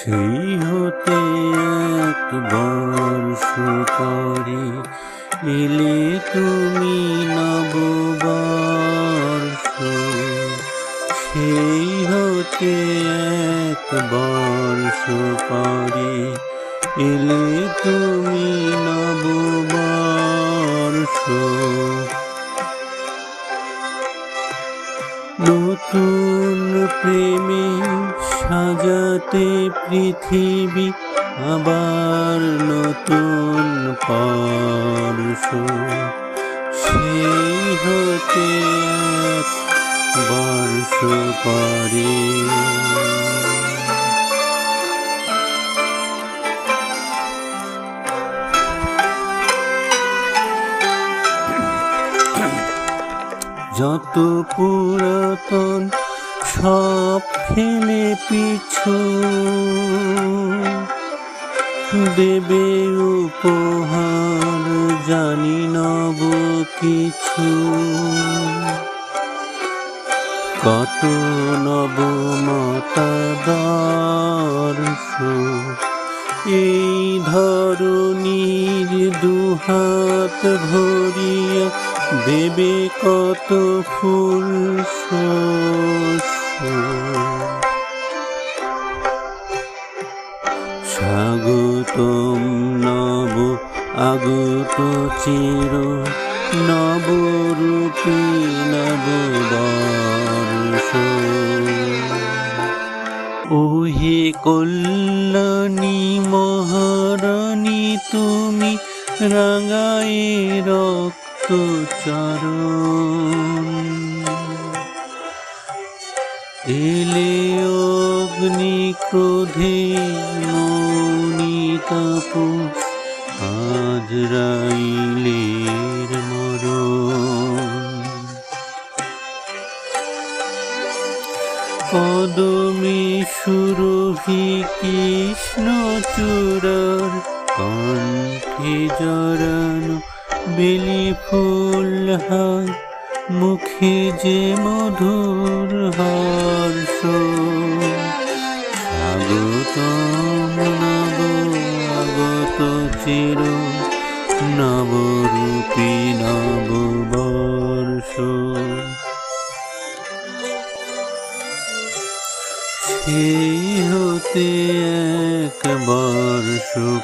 সেই হতে এক বর্ষ পরে এলে তুমি নববর্ষ। সেই হতে এক বর্ষ পরে এলে তুমি নববর্ষ। নতুন প্রেমে সাজাতে পৃথিবী আবার নতুন পরশ। সেই হতে এক বর্ষ পরে যত পুরাতন সব ফেলে পিছু দেবে উপহার জানি নব কিছু। কত নব মতাদর্শ এই ধরণীর দুহাত ভরিয়া দেবে কত ফুল শস্য। স্বাগতম নব আগত চির নবরূপী নববর্ষ। ওহে কল্যাণী মহারানী তুমি রাঙায়ে রক্ত চরণ। এলে অগ্নি ক্রোধে মৌনি তাপস আজরাইলের মরণ। কদমে সুরভি কৃষ্ণচূড়ার কণ্ঠে জড়ানো বেলি ফুল হার মুখে যে মধুর হর্ষ। স্বাগতম নব আগত চির নবরূপী নববর্ষ। সেই হতে এক বর্ষ